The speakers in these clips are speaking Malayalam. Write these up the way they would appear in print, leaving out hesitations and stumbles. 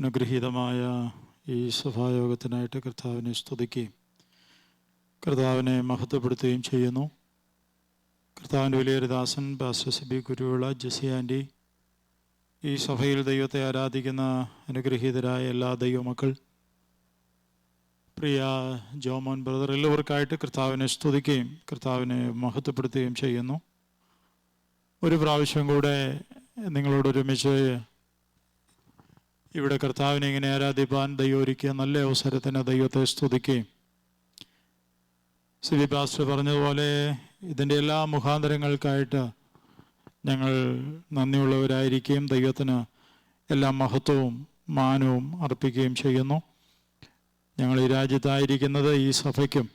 അനുഗ്രഹീതമായ ഈ സഭായോഗത്തിനായിട്ട് കർത്താവിനെ സ്തുതിക്കുകയും കർത്താവിനെ മഹത്വപ്പെടുത്തുകയും ചെയ്യുന്നു. കർത്താവിൻ്റെ വലിയൊരു ദാസൻ പാസ്റ്റർ സിബി കുരുവിള, ജെസി ആൻറ്റി, ഈ സഭയിൽ ദൈവത്തെ ആരാധിക്കുന്ന അനുഗ്രഹീതരായ എല്ലാ ദൈവമക്കൾ, പ്രിയ ജോമോൻ ബ്രദർ, എല്ലാവർക്കായിട്ട് കർത്താവിനെ സ്തുതിക്കുകയും കർത്താവിനെ മഹത്വപ്പെടുത്തുകയും ചെയ്യുന്നു. ഒരു പ്രാവശ്യം കൂടെ നിങ്ങളോടൊരുമിച്ച് ഇവിടെ കർത്താവിനെ ഇങ്ങനെ ആരാധിപ്പാൻ ദൈവം ഒരുക്കിയ നല്ല അവസരത്തിന് ദൈവത്തെ സ്തുതിക്കുകയും, സിബി പാസ്റ്റർ പറഞ്ഞതുപോലെ ഇതിൻ്റെ എല്ലാ മുഖാന്തരങ്ങൾക്കായിട്ട് ഞങ്ങൾ നന്ദിയുള്ളവരായിരിക്കുകയും ദൈവത്തിന് എല്ലാ മഹത്വവും മാനവും അർപ്പിക്കുകയും ചെയ്യുന്നു. ഞങ്ങൾ ഈ രാജ്യത്തായിരിക്കുന്നത് ഈ സഭയ്ക്കും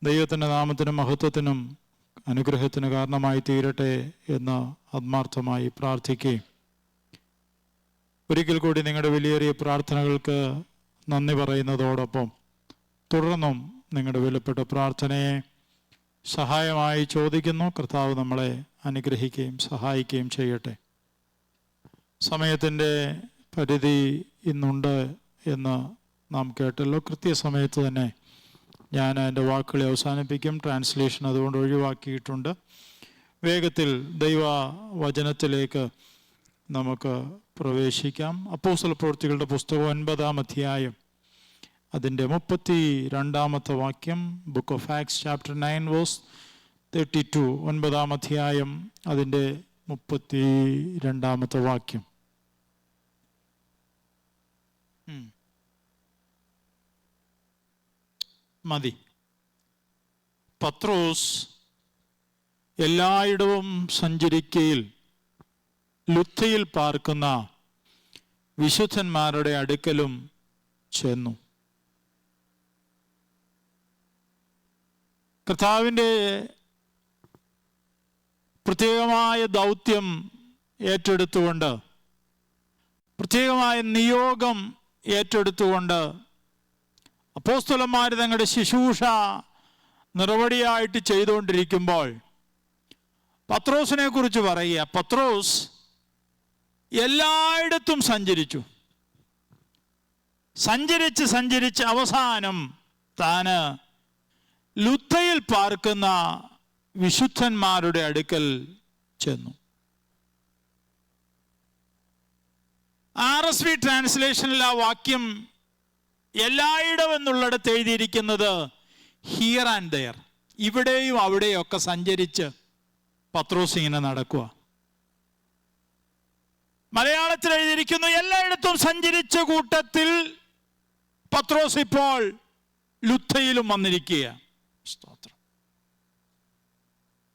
ദൈവത്തിൻ്റെ നാമത്തിനും മഹത്വത്തിനും അനുഗ്രഹത്തിന് കാരണമായി തീരട്ടെ എന്ന് ആത്മാർത്ഥമായി പ്രാർത്ഥിക്കുകയും, ഒരിക്കൽ കൂടി നിങ്ങളുടെ വിലയേറിയ പ്രാർത്ഥനകൾക്ക് നന്ദി പറയുന്നതോടൊപ്പം തുടർന്നും നിങ്ങളുടെ വിലപ്പെട്ട പ്രാർത്ഥനയെ സഹായമായി ചോദിക്കുന്നു. കർത്താവ് നമ്മളെ അനുഗ്രഹിക്കുകയും സഹായിക്കുകയും ചെയ്യട്ടെ. സമയത്തിൻ്റെ പരിധി ഇന്നുണ്ട് എന്ന് നാം കേട്ടല്ലോ. കൃത്യസമയത്ത് തന്നെ ഞാൻ എൻ്റെ വാക്കുകളെ അവസാനിപ്പിക്കും. ട്രാൻസ്ലേഷൻ അതുകൊണ്ട് ഒഴിവാക്കിയിട്ടുണ്ട്. വേഗത്തിൽ ദൈവവചനത്തിലേക്ക് നമുക്ക് പ്രവേശിക്കാം. അപ്പോസ്തല പ്രവൃത്തികളുടെ പുസ്തകം 9-ാം അധ്യായം അതിൻ്റെ 32-ാമത്തെ വാക്യം. Book of Acts chapter 9 verse 32. 9-ാം അധ്യായം അതിൻ്റെ 32-ാമത്തെ വാക്യം. മതി. പത്രോസ് എല്ലായിടവും സഞ്ചരിക്കയിൽ ലുദ്ദയിൽ പാർക്കുന്ന വിശുദ്ധന്മാരുടെ അടുക്കലും ചെന്നു. കർത്താവിൻ്റെ പ്രത്യേകമായ ദൗത്യം ഏറ്റെടുത്തുകൊണ്ട്, പ്രത്യേകമായ നിയോഗം ഏറ്റെടുത്തുകൊണ്ട് അപ്പോസ്തലന്മാർ തങ്ങളുടെ ശുശ്രൂഷ നിറവടിയായിട്ട് ചെയ്തുകൊണ്ടിരിക്കുമ്പോൾ പത്രോസിനെ കുറിച്ച് പറയുക. പത്രോസ് എല്ലായിടത്തും സഞ്ചരിച്ച് അവസാനം താന് ലുദ്ദയിൽ പാർക്കുന്ന വിശുദ്ധന്മാരുടെ അടുക്കൽ ചെന്നു. RSV ട്രാൻസ്ലേഷനിൽ ആ വാക്യം എല്ലായിടം എന്നുള്ളിടത്ത് എഴുതിയിരിക്കുന്നത് ഹിയർ ആൻഡ് ദെയർ, ഇവിടെയും അവിടെയും ഒക്കെ സഞ്ചരിച്ച് പത്രോസ് ഇങ്ങനെ നടക്കുക. മലയാളത്തിൽ എഴുതിയിരിക്കുന്നു എല്ലായിടത്തും സഞ്ചരിച്ച കൂട്ടത്തിൽ പത്രോസ് ഇപ്പോൾ ലുദ്ദയിലും വന്നിരിക്കുക. സ്തോത്രം.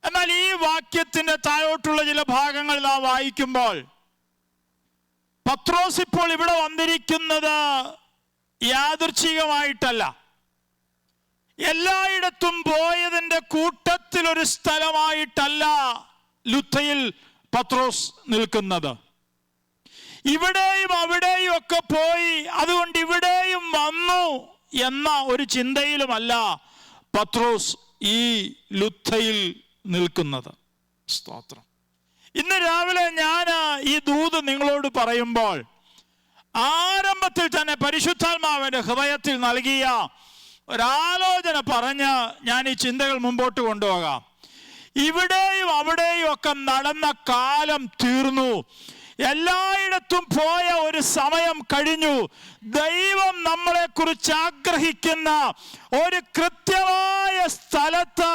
എന്നാൽ ഈ വാക്യത്തിന്റെ താഴോട്ടുള്ള ചില ഭാഗങ്ങൾ നാം വായിക്കുമ്പോൾ പത്രോസ് ഇപ്പോൾ ഇവിടെ വന്നിരിക്കുന്നത് യാദൃച്ഛികമായിട്ടല്ല. എല്ലായിടത്തും പോയതിൻ്റെ കൂട്ടത്തിൽ ഒരു സ്ഥലമായിട്ടല്ല ലുദ്ദയിൽ പത്രോസ് നിൽക്കുന്നത്. ഇവിടെയും അവിടെയും ഒക്കെ പോയി അതുകൊണ്ട് ഇവിടെയും വന്നു എന്ന ഒരു ചിന്തയിലുമല്ല പത്രോസ് ഈ ലുദ്ദയിൽ നിൽക്കുന്നത്. സ്തോത്രം. ഇന്ന് രാവിലെ ഞാൻ ഈ ദൂത് നിങ്ങളോട് പറയുമ്പോൾ ആരംഭത്തിൽ തന്നെ പരിശുദ്ധാത്മാവിന്റെ ഹൃദയത്തിൽ നൽകിയ ഒരാലോചന പറഞ്ഞ് ഞാൻ ഈ ചിന്തകൾ മുമ്പോട്ട് കൊണ്ടുപോകാം. ഇവിടെയും അവിടെയും ഒക്കെ നടന്ന കാലം തീർന്നു. എല്ലായിടത്തും പോയ ഒരു സമയം കഴിഞ്ഞു. ദൈവം നമ്മളെ കുറിച്ച് ആഗ്രഹിക്കുന്ന ഒരു കൃത്യമായ സ്ഥലത്ത്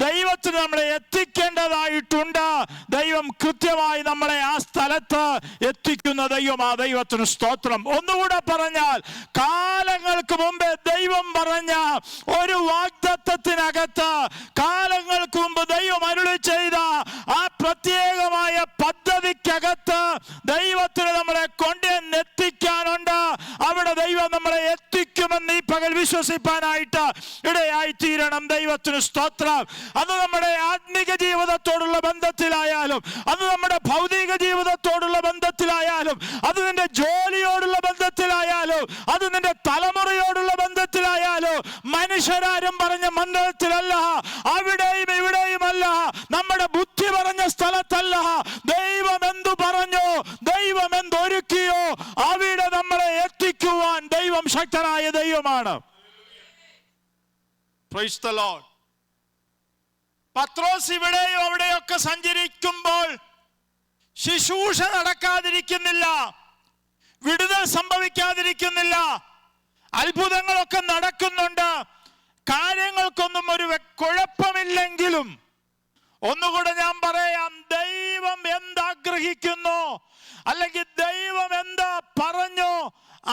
ദൈവത്തിന് നമ്മളെ എത്തിക്കേണ്ടതായിട്ടുണ്ട്. ദൈവം കൃത്യമായി നമ്മളെ ആ സ്ഥലത്ത് എത്തിക്കുന്ന ദൈവം. ആ ദൈവത്തിന് സ്തോത്രം. ഒന്നുകൂടെ പറഞ്ഞാൽ, കാലങ്ങൾക്ക് മുമ്പേ ദൈവം പറഞ്ഞ ഒരു വാഗ്ദത്തത്തിനകത്ത്, കാലങ്ങൾക്ക് മുമ്പ് ദൈവം അരുളി ചെയ്ത ആ പ്രത്യേകമായ പദ്ധതിക്കകത്ത് ദൈവത്തിന് നമ്മളെ കൊണ്ടെത്തിക്കാനുണ്ട്. അവിടെ ദൈവം നമ്മളെ എത്തിക്കുമെന്ന് ഈ പകൽ വിശ്വസിപ്പാനായിട്ട് ഇടയായി തീരണം. ദൈവത്തിന് സ്തോത്രം. അത് നമ്മുടെ ആത്മീക ജീവിതത്തോടുള്ള ബന്ധത്തിലായാലും, അത് നമ്മുടെ ഭൗതിക ജീവിതത്തോടുള്ള ബന്ധത്തിലായാലും, അത് നിന്റെ ജോലിയോടുള്ള ബന്ധത്തിലായാലും, അത് നിന്റെ തലമുറയോടുള്ള ബന്ധത്തിലായാലും, മനുഷ്യരാരും പറഞ്ഞ മന്ദിരത്തിലല്ല, അവിടെയും ഇവിടെയുമല്ല, നമ്മുടെ ബുദ്ധി പറഞ്ഞ സ്ഥലത്തല്ല. ദൈവം എന്തു പറഞ്ഞു, ദൈവം എന്തൊരുക്കിയോ അവിടെ നമ്മളെ ദൈവം ശക്തനായ ദൈവമാണ്. Praise the Lord. പത്രോസ് ഇവിടെയും അവിടെയൊക്കെ സഞ്ചരിക്കുമ്പോൾ ശുശ്രൂഷ നടക്കാതിരിക്കുന്നില്ല, വിടുതൽ സംഭവിക്കാതിരിക്കുന്നില്ല, അത്ഭുതങ്ങളൊക്കെ നടക്കുന്നുണ്ട്, കാര്യങ്ങൾക്കൊന്നും ഒരു കുഴപ്പമില്ലെങ്കിലും ഒന്നുകൂടെ ഞാൻ പറയാം, ദൈവം എന്താഗ്രഹിക്കുന്നു അല്ലെങ്കിൽ ദൈവം എന്താ പറഞ്ഞോ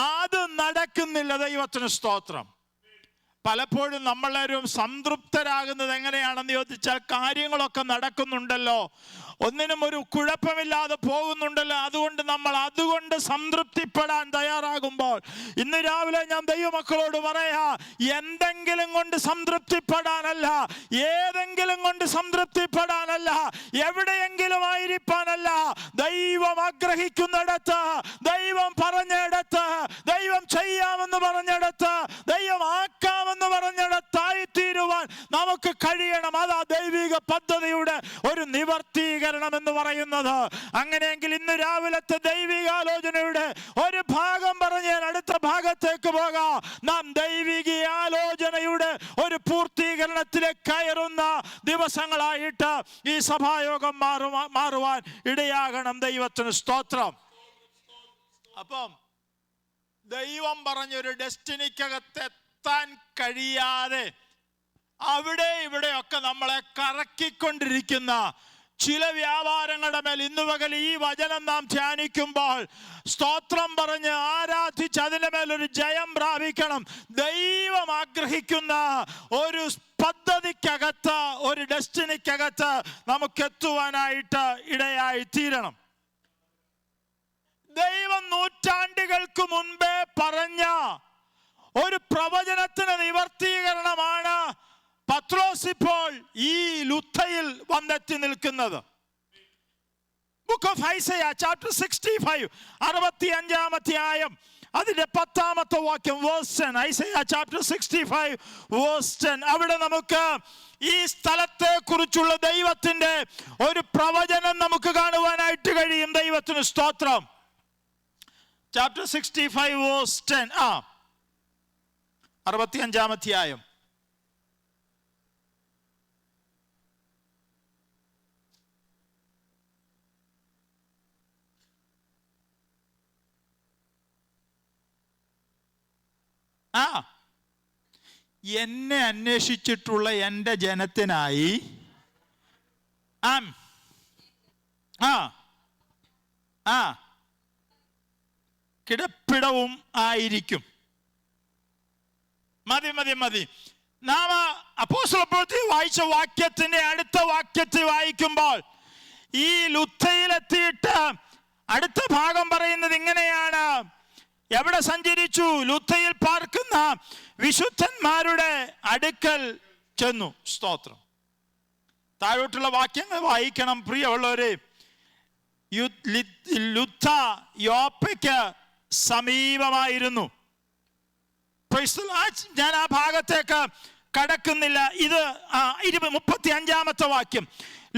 അത് നടക്കുന്നില്ല. ദൈവത്തിന് സ്തോത്രം. പലപ്പോഴും നമ്മളെല്ലാവരും സംതൃപ്തരാകുന്നത് എങ്ങനെയാണെന്ന് ചോദിച്ചാൽ, കാര്യങ്ങളൊക്കെ നടക്കുന്നുണ്ടല്ലോ, ഒന്നിനും ഒരു കുഴപ്പമില്ലാതെ പോകുന്നുണ്ടല്ലോ, അതുകൊണ്ട് സംതൃപ്തിപ്പെടാൻ തയ്യാറാകുമ്പോൾ, ഇന്ന് രാവിലെ ഞാൻ ദൈവമക്കളോട് പറയാ, എന്തെങ്കിലും കൊണ്ട് സംതൃപ്തിപ്പെടാനല്ല, ഏതെങ്കിലും കൊണ്ട് സംതൃപ്തിപ്പെടാനല്ല, എവിടെയെങ്കിലും ആയിരിക്കാനല്ല. ദൈവം ആഗ്രഹിക്കുന്നിടത്ത്, ദൈവം പറഞ്ഞിടത്ത്, ദൈവം ചെയ്യാമെന്ന് പറഞ്ഞിടത്ത്, ദൈവം ആക്കാമെന്ന് പറഞ്ഞിടത്തായിത്തീരുവാൻ നമുക്ക് കഴിയണം. അതാ ദൈവിക പദ്ധതിയുടെ ഒരു നിവർത്തീകരണം എന്ന് പറയുന്നത്. അങ്ങനെയെങ്കിൽ ഇന്ന് രാവിലത്തെ ദൈവികാലോചനയുടെ ഒരു ഭാഗം പറഞ്ഞ് ഞാൻ അടുത്ത ഭാഗത്തേക്ക് പോകാം. നാം ദൈവിക ആലോചനയുടെ ഒരു പൂർത്തീകരണത്തിലേക്ക് കയറുന്ന ദിവസങ്ങളായിട്ട് ഈ സഭായോഗം മാറുവാൻ ഇടയാകണം. ദൈവത്തിന് സ്തോത്രം. അപ്പം ദൈവം പറഞ്ഞൊരു ഡെസ്റ്റിനിക്കകത്തെത്താൻ കഴിയാതെ അവിടെ ഇവിടെയൊക്കെ നമ്മളെ കറക്കിക്കൊണ്ടിരിക്കുന്ന ചില വ്യാപാരങ്ങളുടെ മേൽ ഇന്നു പകൽ ഈ വചനം നാം ധ്യാനിക്കുമ്പോൾ സ്തോത്രം പറഞ്ഞ് ആരാധിച്ച് അതിൻ്റെ മേലൊരു ജയം പ്രാപിക്കണം. ദൈവം ആഗ്രഹിക്കുന്ന ഒരു പദ്ധതിക്കകത്ത്, ഒരു ഡെസ്റ്റിനിക്കകത്ത് നമുക്ക് എത്തുവാനായിട്ട് ഇടയായി തീരണം. ദൈവം നൂറ്റാണ്ടുകൾക്ക് മുൻപേ പറഞ്ഞ ഒരു പ്രവചനത്തിന് നിവർത്തീകരണമാണ് പത്രോസ് ഇപ്പോൾ ഈ ലുദ്ധയിൽ വന്നെത്തി നിൽക്കുന്നത്. ബുക്ക് ഓഫ് ഐസയ ചാപ്റ്റർ 65 65-ാം അധ്യായം അതിന്റെ 10-ാമത്തെ വാക്യം വേഴ്സ് 10. Isaiah chapter 65 verse 10. അവിടെ നമുക്ക് ഈ സ്ഥലത്തെ കുറിച്ചുള്ള ദൈവത്തിന്റെ ഒരു പ്രവചനം നമുക്ക് കാണുവാനായിട്ട് കഴിയും. ദൈവത്തിന് സ്തോത്രം. Chapter 65 verse 10. 65-ാം അധ്യായം. എന്നെ അന്വേഷിച്ചിട്ടുള്ള എൻ്റെ ജനത്തിനായി കിടപ്പിടവും ആയിരിക്കും. മതി. നാം അപ്പോസ്തലപ്രവൃത്തി വായിച്ച വാക്യത്തിന്റെ അടുത്ത വാക്യത്തിൽ വായിക്കുമ്പോൾ ഈ ലുദ്ധയിലെത്തിയിട്ട് അടുത്ത ഭാഗം പറയുന്നത് ഇങ്ങനെയാണ്: എവിടെ സഞ്ചരിച്ചു? ലുദ്ധയിൽ പാർക്കുന്ന വിശുദ്ധന്മാരുടെ അടുക്കൽ ചെന്നു. സ്തോത്രം. താഴോട്ടുള്ള വാക്യങ്ങൾ വായിക്കണം പ്രിയമുള്ളവരെ. ലുദ്ധ യോപ്പയ്ക്ക് സമീപമായിരുന്നു. ഞാൻ ആ ഭാഗത്തേക്ക് കടക്കുന്നില്ല. ഇത് 35-ാമത്തെ വാക്യം.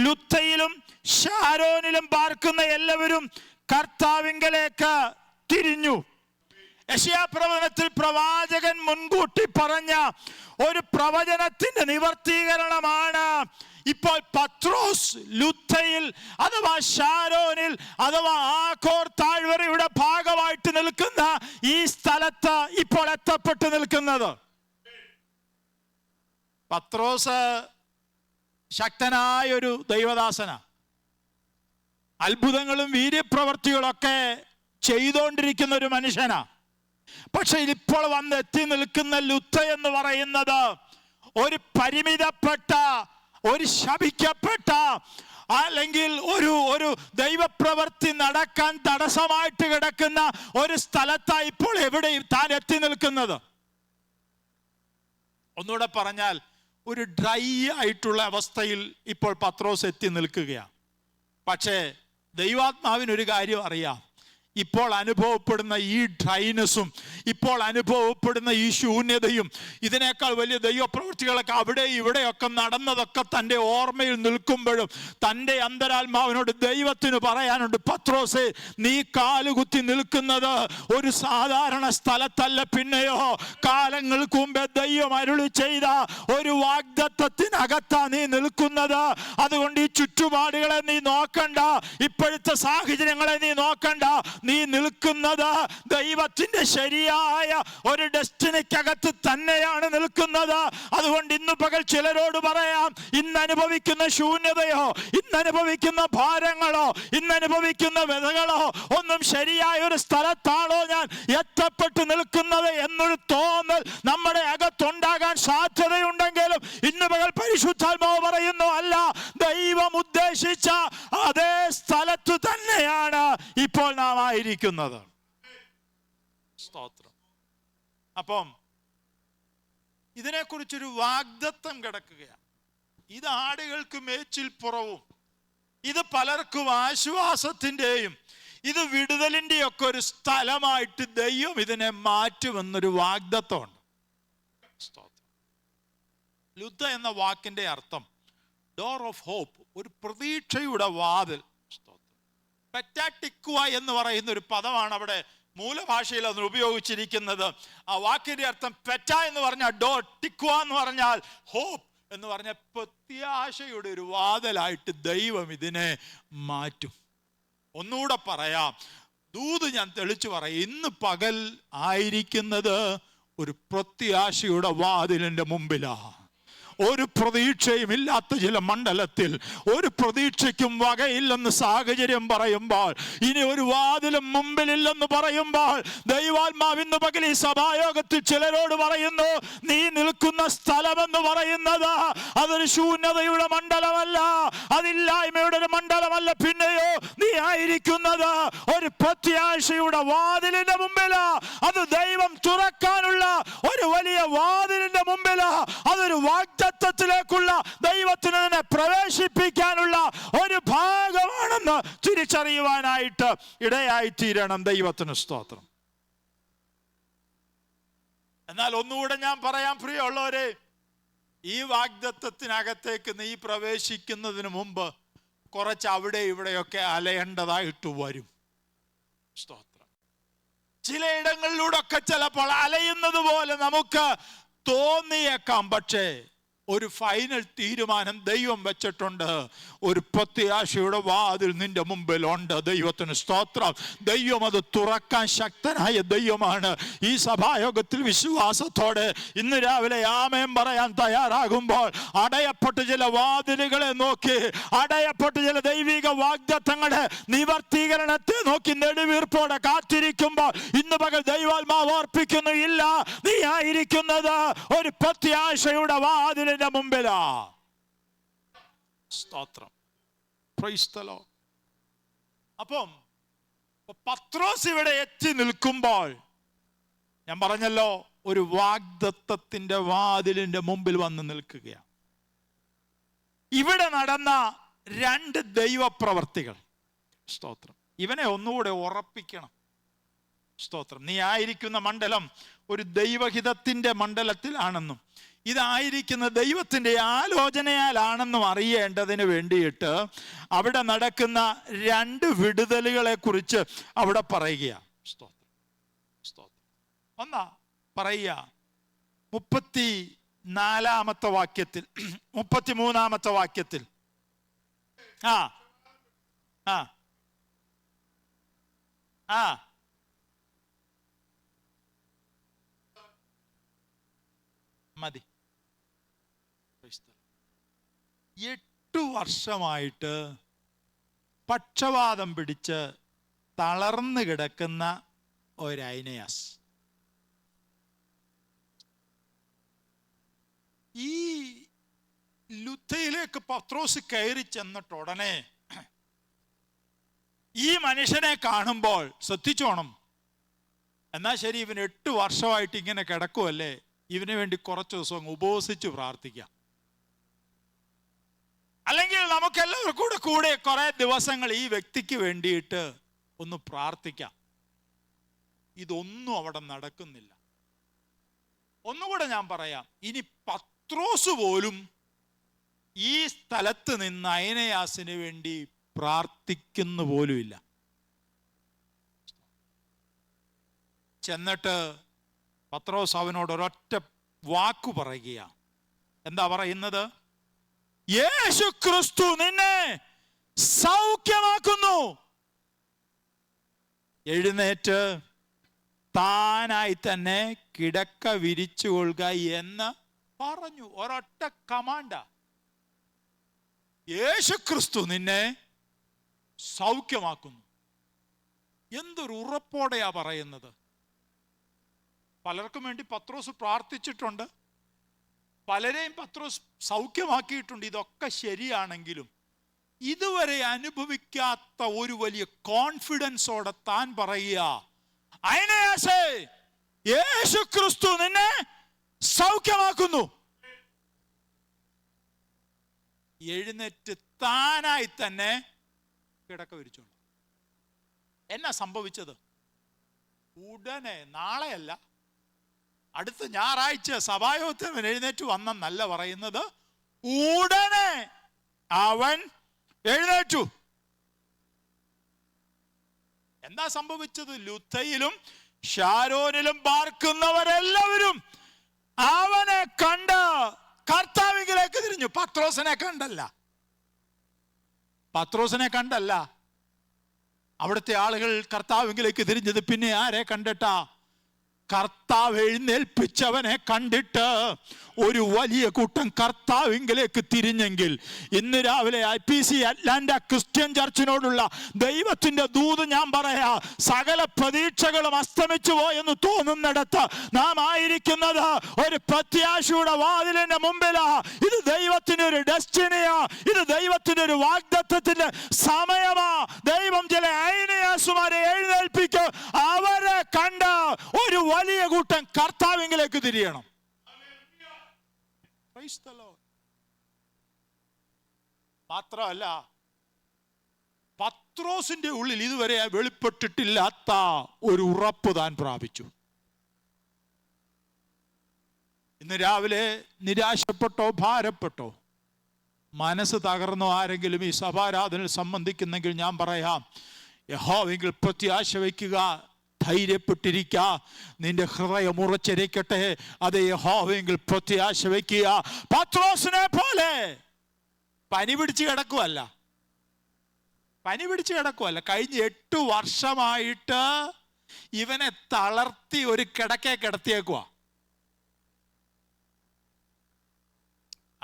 ലുദ്ധയിലും ഷാരോനിലും പാർക്കുന്ന എല്ലാവരും കർത്താവിങ്കലേക്ക് തിരിഞ്ഞു. യെശയ്യാ പ്രവചനത്തിൽ പ്രവാചകൻ മുൻകൂട്ടി പറഞ്ഞ ഒരു പ്രവചനത്തിന്റെ നിവർത്തീകരണമാണ് ഇപ്പോൾ പത്രോസ് ലുദ്ധയിൽ അഥവാ ഷാരോനിൽ അഥവാ ആഖോർ താഴ്വരയുടെ ഭാഗമായിട്ട് നിൽക്കുന്ന ഈ സ്ഥലത്ത് ഇപ്പോൾ എത്തപ്പെട്ട് നിൽക്കുന്നത്. പത്രോസ് ശക്തനായൊരു ദൈവദാസനാ. അത്ഭുതങ്ങളും വീര്യപ്രവർത്തികളൊക്കെ ചെയ്തുകൊണ്ടിരിക്കുന്ന ഒരു മനുഷ്യനാ. പക്ഷെ ഇപ്പോൾ വന്ന് എത്തി നിൽക്കുന്ന ലുദ്ധ എന്ന് പറയുന്നത് ഒരു പരിമിതപ്പെട്ട, ഒരു ശപിക്കപ്പെട്ട, അല്ലെങ്കിൽ ഒരു ദൈവപ്രവൃത്തി നടക്കാൻ തടസ്സമായിട്ട് കിടക്കുന്ന ഒരു സ്ഥലത്തായി ഇപ്പോൾ എവിടെ താൻ എത്തി നിൽക്കുന്നത്. ഒന്നുകൂടെ പറഞ്ഞാൽ ഒരു ഡ്രൈ ആയിട്ടുള്ള അവസ്ഥയിൽ ഇപ്പോൾ പത്രോസ് എത്തി നിൽക്കുകയാണ്. പക്ഷേ ദൈവാത്മാവിനൊരു കാര്യം അറിയാം: ഇപ്പോൾ അനുഭവപ്പെടുന്ന ഈ ഡ്രൈനസും ഇപ്പോൾ അനുഭവപ്പെടുന്ന ഈ ശൂന്യതയും ഇതിനേക്കാൾ വലിയ ദൈവപ്രവൃത്തികളൊക്കെ അവിടെ ഇവിടെയൊക്കെ നടന്നതൊക്കെ തൻ്റെ ഓർമ്മയിൽ നിൽക്കുമ്പോഴും തൻ്റെ അന്തരാത്മാവിനോട് ദൈവത്തിന് പറയാനുണ്ട്, പത്രോസേ, നീ കാലുകുത്തി നിൽക്കുന്നത് ഒരു സാധാരണ സ്ഥലത്തല്ല, പിന്നെയോ കാലങ്ങൾക്ക് മുമ്പേ ദൈവം അരുളി ചെയ്ത ഒരു വാഗ്ദത്തത്തിനകത്താ നീ നിൽക്കുന്നത്. അതുകൊണ്ട് ഈ ചുറ്റുപാടുകളെ നീ നോക്കണ്ട, ഇപ്പോഴത്തെ സാഹചര്യങ്ങളെ നീ നോക്കണ്ട, നീ നിൽക്കുന്നത് ദൈവത്തിന്റെ ശരിയായ ഒരു ഡെസ്റ്റിനിക്കകത്ത് തന്നെയാണ് നിൽക്കുന്നത്. അതുകൊണ്ട് ഇന്ന് പകൽ ചിലരോട് പറയാം, ഇന്ന് അനുഭവിക്കുന്ന ശൂന്യതയോ, ഇന്ന് അനുഭവിക്കുന്ന ഭാരങ്ങളോ, ഇന്ന് അനുഭവിക്കുന്ന വ്യതകളോ ഒന്നും ശരിയായ ഒരു സ്ഥലത്താണോ ഞാൻ എത്തപ്പെട്ട് നിൽക്കുന്നത് എന്നൊരു തോന്നൽ നമ്മുടെ അകത്തുണ്ടാകാൻ സാധ്യതയുണ്ടെങ്കിലും ഇന്ന് പകൽ പരിശുദ്ധാത്മാവ് പറയുന്നു, അല്ല, ദൈവം ഉദ്ദേശിച്ച അതേ സ്ഥലത്ത് തന്നെയാണ് ഇപ്പോൾ നാം ആയിരിക്കുന്നത്. സ്തോത്രം. അപ്പം ഇതിനെക്കുറിച്ചൊരു വാഗ്ദത്തം കിടക്കുകയാണ്. ഇത് ആടുകൾക്ക് മേച്ചിൽ പുറവും, ഇത് പലർക്കും ആശ്വാസത്തിൻ്റെയും ഇത് വിടുതലിൻ്റെയും ഒക്കെ ഒരു സ്ഥലമായിട്ട് ദൈവം ഇതിനെ മാറ്റുമെന്നൊരു വാഗ്ദത്തമുണ്ട്. സ്തോത്രം. ലുദ്ധ എന്ന വാക്കിന്റെ അർത്ഥം ഡോർ ഓഫ് ഹോപ്പ്, ഒരു പ്രതീക്ഷയുടെ വാതിൽ. പെറ്റാറ്റിക്വ എന്ന് പറയുന്ന ഒരു പദമാണ് അവിടെ മൂലഭാഷയിൽ അത് ഉപയോഗിച്ചിരിക്കുന്നത്. ആ വാക്കിന്റെ അർത്ഥം പെറ്റ എന്ന് പറഞ്ഞാൽ ഡോർ, ടിക്വ എന്ന് പറഞ്ഞാൽ ഹോപ്പ് എന്ന് പറഞ്ഞ പ്രത്യാശയുടെ ഒരു വാതിലായിട്ട് ദൈവം ഇതിനെ മാറ്റും. ഒന്നുകൂടെ പറയാം, ദൂത് ഞാൻ തെളിച്ചു പറയാം, ഇന്ന് പകൽ ആയിരിക്കുന്നത് ഒരു പ്രത്യാശയുടെ വാതിലിന്റെ മുമ്പിലാണ്. ഒരു പ്രതീക്ഷയും ഇല്ലാത്ത ചില മണ്ഡലത്തിൽ ഒരു പ്രതീക്ഷയ്ക്കും വകയില്ലെന്ന് സാഹചര്യം പറയുമ്പോൾ, ഇനി ഒരു വാതിലും മുമ്പിലില്ലെന്ന് പറയുമ്പോൾ, ദൈവാത്മാവ് ഇന്ന് പകൽ ഈ സഭായോഗത്തിൽ ചിലരോട് പറയുന്നു, നീ നിൽക്കുന്ന സ്ഥലമെന്ന് പറയുന്നത് അതൊരു ശൂന്യതയുടെ മണ്ഡലമല്ല, അതില്ലായ്മയുടെ ഒരു മണ്ഡലമല്ല, പിന്നെയോ നീ ആയിരിക്കുന്നത് ഒരു പ്രത്യാശയുടെ വാതിലിന്റെ മുമ്പിലാ. അത് ദൈവം തുറക്കാനുള്ള ഒരു വലിയ വാതിലിന്റെ മുമ്പിലാ. അതൊരു വാഗ്ദത്തത്തിലേക്കുള്ള ദൈവത്തിന് തന്നെ പ്രവേശിപ്പിക്കാനുള്ള ഒരു ഭാഗമാണെന്ന് തിരിച്ചറിയുവാനായിട്ട് ഇടയായിത്തീരണം. ദൈവത്തിന് സ്തോത്രം. എന്നാൽ ഒന്നുകൂടെ ഞാൻ പറയാം, പ്രിയമുള്ളവരെ, ഈ വാഗ്ദത്തത്തിനകത്തേക്ക് നീ പ്രവേശിക്കുന്നതിന് മുമ്പ് കുറച്ച് അവിടെ ഇവിടെയൊക്കെ അലയേണ്ടതായിട്ട് വരും. സ്തോത്രം. ചിലയിടങ്ങളിലൂടെ ഒക്കെ ചിലപ്പോൾ അലയുന്നത് പോലെ നമുക്ക് തോന്നിയേക്കാം, പക്ഷേ ഒരു ഫൈനൽ തീരുമാനം ദൈവം വെച്ചിട്ടുണ്ട്. ഒരു പ്രത്യാശയുടെ വാതിൽ നിന്റെ മുമ്പിൽ ഉണ്ട്. ദൈവത്തിന് സ്തോത്രം. ദൈവം അത് തുറക്കാൻ ശക്തനായ ദൈവമാണ്. ഈ സഭായോഗത്തിൽ വിശ്വാസത്തോടെ ഇന്ന് രാവിലെ ആമേൻ പറയാൻ തയ്യാറാകുമ്പോൾ, അടയപ്പെട്ട ചില വാതിലുകളെ നോക്കി, അടയപ്പെട്ട ചില ദൈവിക വാഗ്ദത്തങ്ങളുടെ നിവർത്തീകരണത്തെ നോക്കി നെടുവീർപ്പോടെ കാത്തിരിക്കുമ്പോൾ ഇന്ന് പകൽ ദൈവാത്മാവ് ഓർപ്പിക്കുന്നു, ഇല്ല, നീ ആയിരിക്കുന്നത് ഒരു പ്രത്യാശയുടെ വാതിൽ മുമ്പിലാ. സ്തോത്രം. Praise the Lord. അപ്പം പത്രോസ് ഇവിടെ എത്തി നിൽക്കുമ്പോൾ ഞാൻ പറഞ്ഞല്ലോ, ഒരു വാഗ്ദത്തത്തിന്റെ വാതിലിന്റെ മുമ്പിൽ വന്ന് നിൽക്കുകയാണ്. ഇവിടെ നടന്ന രണ്ട് ദൈവപ്രവർത്തികൾ. സ്തോത്രം. ഇവനെ ഒന്നുകൂടെ ഉറപ്പിക്കണം. സ്തോത്രം. നീ ആയിരിക്കുന്ന മണ്ഡലം ഒരു ദൈവഹിതത്തിന്റെ മണ്ഡലത്തിലാണെന്നും ഇതായിരിക്കുന്ന ദൈവത്തിൻ്റെ ആലോചനയാലാണെന്നും അറിയേണ്ടതിന് വേണ്ടിയിട്ട് അവിടെ നടക്കുന്ന രണ്ട് വിടുതലുകളെ കുറിച്ച് അവിടെ പറയുകയാണ്. സ്തോത്രം. സ്തോത്രം. ഒന്നാ പറയുക 34-ാമത്തെ വാക്യത്തിൽ, 33-ാമത്തെ വാക്യത്തിൽ. ആ ആ ആ മതി. 8 വർഷമായിട്ട് പക്ഷവാതം പിടിച്ച് തളർന്നു കിടക്കുന്ന ഒരു ഐനയാസ്. ഈ ലുദ്ധയിലേക്ക് പത്രോസ് കയറി ചെന്നിട്ട് ഉടനെ ഈ മനുഷ്യനെ കാണുമ്പോൾ ശ്രദ്ധിച്ചോണം, എന്നാ ശരി, ഇവൻ 8 വർഷമായിട്ട് ഇങ്ങനെ കിടക്കുമല്ലേ, ഇവന് വേണ്ടി കുറച്ച് ദിവസം ഉപവസിച്ച് പ്രാർത്ഥിക്കാം. അല്ലെങ്കിൽ നമുക്കെല്ലാവർക്കും കൂടെ കുറെ ദിവസങ്ങൾ ഈ വ്യക്തിക്ക് വേണ്ടിയിട്ട് ഒന്ന് പ്രാർത്ഥിക്കാം. ഇതൊന്നും അവിടെ നടക്കുന്നില്ല. ഒന്നുകൂടെ ഞാൻ പറയാം, ഇനി പത്രോസ് പോലും ഈ സ്ഥലത്ത് നിന്ന് അയനയാസിന് വേണ്ടി പ്രാർത്ഥിക്കുന്നു പോലുമില്ല. ചെന്നിട്ട് പത്രോസ് അവനോട് ഒരൊറ്റ വാക്കു പറയുകയാണ്. എന്താ പറയുന്നത്? യേശു ക്രിസ്തു നിന്നെ സൗഖ്യമാക്കുന്നു. എഴുന്നേറ്റ് താനായി തന്നെ കിടക്ക വിരിച്ചു കൊള്ളുക എന്ന് പറഞ്ഞു. ഒരൊറ്റ കമാൻഡാ. യേശു ക്രിസ്തു നിന്നെ സൗഖ്യമാക്കുന്നു. എന്തൊരു ഉറപ്പോടെയാ പറയുന്നത്. പലർക്കും വേണ്ടി പത്രോസ് പ്രാർത്ഥിച്ചിട്ടുണ്ട്, പലരെയും പത്രോസ് സൗഖ്യമാക്കിയിട്ടുണ്ട്. ഇതൊക്കെ ശരിയാണെങ്കിലും ഇതുവരെ അനുഭവിക്കാത്ത ഒരു വലിയ കോൺഫിഡൻസോടെ താൻ പറയുക, അയനയാസേ, യേശു ക്രിസ്തു നിന്നെ സൗഖ്യമാക്കുന്നു. എഴുന്നേറ്റ് താനായി തന്നെ കിടക്ക വിരിച്ചോളൂ. എന്നാ സംഭവിച്ചത്? ഉടനെ, നാളെയല്ല, അടുത്ത ഞായറാഴ്ച സഭായോഗത്തിന് എഴുന്നേറ്റ് വന്നെന്നല്ല പറയുന്നത്, ഉടനെ അവൻ എഴുന്നേറ്റു. എന്താ സംഭവിച്ചത്? ലുത്തയിലും ഷാരോനിലും പാർക്കുന്നവരെല്ലാവരും അവനെ കണ്ട് കർത്താവിലേക്ക് തിരിഞ്ഞു. പത്രോസിനെ കണ്ടല്ല. അവിടുത്തെ ആളുകൾ കർത്താവിലേക്ക് തിരിഞ്ഞത് പിന്നെ ആരെ കണ്ടിട്ടാ? കർത്താവ് എഴുന്നേൽപ്പിച്ചവനെ കണ്ടിട്ട് ഒരു വലിയ കൂട്ടം കർത്താവിലേക്ക് തിരിഞ്ഞെങ്കിൽ ഇന്ന് രാവിലെ IPC അറ്റ്ലാന്റ ക്രിസ്ത്യൻ ചർച്ചിനോടുള്ള ദൈവത്തിന്റെ ദൂത് ഞാൻ പറയാ, സകല പ്രതീക്ഷകളും അസ്തമിച്ചു പോയെന്ന് തോന്നുന്നിടത്ത് നാം ആയിരിക്കുന്നത് ഒരു പ്രത്യാശയുടെ വാതിലിന്റെ മുമ്പിലാ. ഇത് ദൈവത്തിന്റെ ഒരു ഡെസ്റ്റിനിയാ, ഇത് ദൈവത്തിന്റെ ഒരു വാഗ്ദത്തത്തിന്റെ സമയമാ. ദൈവം ചില അയനയാസുമാരെ എഴുന്നേൽപ്പിക്കും. അവരെ കണ്ട് ഒരു വലിയ കൂട്ടം കർത്താവിലേക്ക് തിരിയണം. മാത്രമല്ല, പത്രോസിന്റെ ഉള്ളിൽ ഇതുവരെ വെളിപ്പെട്ടിട്ടില്ലാത്ത ഒരു ഉറപ്പ് താൻ പ്രാപിച്ചു. ഇന്ന് രാവിലെ നിരാശപ്പെട്ടോ ഭാരപ്പെട്ടോ മനസ്സ് തകർന്നോ ആരെങ്കിലും ഈ സഭാരാധനയിൽ സംബന്ധിക്കുന്നെങ്കിൽ ഞാൻ പറയാം, യഹോവയിൽ പ്രത്യാശ വയ്ക്കുക, ധൈര്യപ്പെട്ടിരിക്കുക, നിന്റെ ഹൃദയം ഉറച്ചിരിക്കട്ടെ. അത് യഹോവയിൽ പ്രത്യാശ വയ്ക്കുക. പത്രോസിനെ പോലെ പനി പിടിച്ച് കിടക്കുവല്ല. കഴിഞ്ഞ 8 വർഷമായിട്ട് ഇവനെ തളർത്തി ഒരു കിടത്തിയേക്കുക.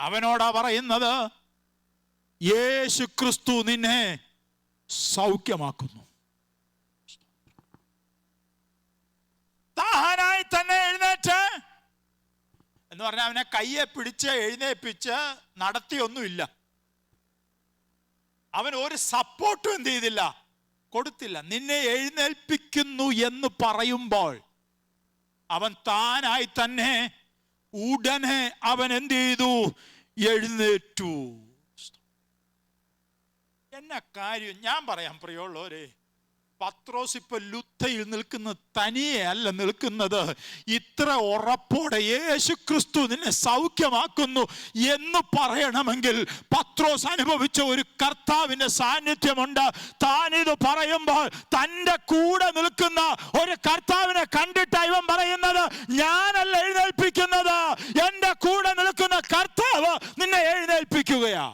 അവനോടാ പറയുന്നത്, യേശു ക്രിസ്തു നിന്നെ സൗഖ്യമാക്കുന്നു. താനായി തന്നെ എഴുന്നേറ്റ് എന്ന് പറഞ്ഞാൽ അവനെ കയ്യെ പിടിച്ച് എഴുന്നേൽപ്പിച്ച് നടത്തിയൊന്നുമില്ല. അവൻ ഒരു സപ്പോർട്ടും എന്ത് ചെയ്തില്ല, കൊടുത്തില്ല. നിന്നെ എഴുന്നേൽപ്പിക്കുന്നു എന്ന് പറയുമ്പോൾ അവൻ താനായി തന്നെ ഉടനെ അവൻ എന്ത് ചെയ്തു? എഴുന്നേറ്റു. എന്നാ കാര്യം ഞാൻ പറയാം പ്രിയമുള്ളവരെ. പത്രോസ് ഇപ്പൊ ലുത്തയിൽ തനിയെ അല്ല നിൽക്കുന്നത്. ഇത്ര ഉറപ്പോടെ യേശു ക്രിസ്തു നിന്നെ സൗഖ്യമാക്കുന്നു എന്ന് പറയണമെങ്കിൽ പത്രോസ് അനുഭവിച്ച ഒരു കർത്താവിന്റെ സാന്നിധ്യമുണ്ട്. താനിത് പറയുമ്പോൾ തൻ്റെ കൂടെ നിൽക്കുന്ന ഒരു കർത്താവിനെ കണ്ടിട്ടാണ് ഇവൻ പറയുന്നത്, ഞാനല്ല എഴുന്നേൽപ്പിക്കുന്നത്, എൻ്റെ കൂടെ നിൽക്കുന്ന കർത്താവ് നിന്നെ എഴുന്നേൽപ്പിക്കുകയാ.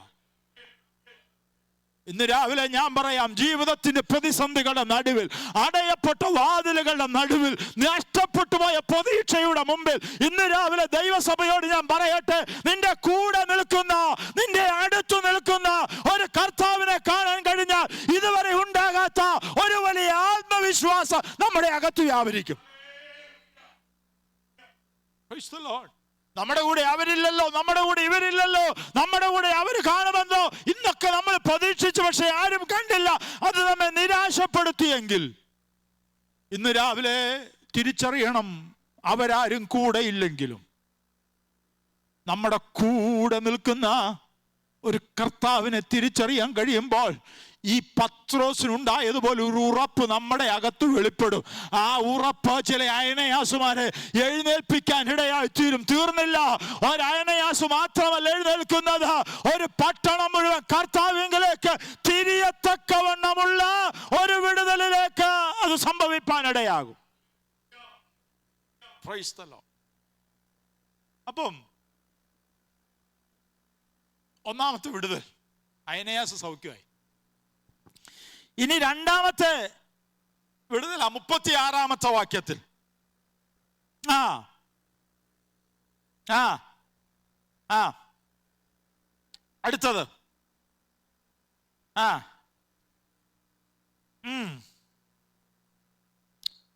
ഇന്ന് രാവിലെ ഞാൻ പറയാം, ജീവിതത്തിന്റെ പ്രതിസന്ധികളുടെ നടുവിൽ, അടയപ്പെട്ട വാതിലുകളുടെ നടുവിൽ, നഷ്ടപ്പെട്ടു പോയ പ്രതീക്ഷയുടെ മുമ്പിൽ ഇന്ന് രാവിലെ ദൈവസഭയോട് ഞാൻ പറയട്ടെ, നിന്റെ കൂടെ നിൽക്കുന്ന, നിന്റെ അടുത്തു നിൽക്കുന്ന ഒരു കർത്താവിനെ കാണാൻ കഴിഞ്ഞാൽ ഇതുവരെ ഉണ്ടാകാത്ത ഒരു വലിയ ആത്മവിശ്വാസം നമ്മുടെ അകത്ത് വ്യാപരിക്കും. Praise the Lord. നമ്മുടെ കൂടെ അവരില്ലല്ലോ, നമ്മുടെ കൂടെ ഇവരില്ലല്ലോ, നമ്മുടെ കൂടെ അവർ കാണുമെന്നോ ഇന്നൊക്കെ നമ്മൾ പ്രതീക്ഷിച്ചു, പക്ഷെ ആരും കണ്ടില്ല. അത് നമ്മെ നിരാശപ്പെടുത്തിയെങ്കിൽ ഇന്ന് രാവിലെ തിരിച്ചറിയണം, അവരാരും കൂടെ ഇല്ലെങ്കിലും നമ്മുടെ കൂടെ നിൽക്കുന്ന ഒരു കർത്താവിനെ തിരിച്ചറിയാൻ കഴിയുമ്പോൾ ഈ പത്രോസിനുണ്ടായതുപോലെ ഒരു ഉറപ്പ് നമ്മുടെ അകത്ത് വെളിപ്പെടും. ആ ഉറപ്പ് ചില അയനയാസുമാരെ എഴുന്നേൽപ്പിക്കാൻ ഇടയായി തീരും. തീർന്നില്ല. ഒരു അയനയാസ് മാത്രമല്ല എഴുന്നേൽക്കുന്നത്, ഒരു പട്ടണം മുഴുവൻ കർത്താവിലേക്ക് തിരിയത്തക്കവണ്ണമുള്ള ഒരു വിടുതലിലേക്ക് അത് സംഭവിപ്പാനിടയാകും. Praise the Lord. അപ്പം ഒന്നാമത്തെ വിടുതൽ, അയനയാസ് സൗഖ്യമായി. ഇനി രണ്ടാമത്തെ വിടുതൽ 36-ാമത്തെ വാക്യത്തിൽ. അടുത്തത്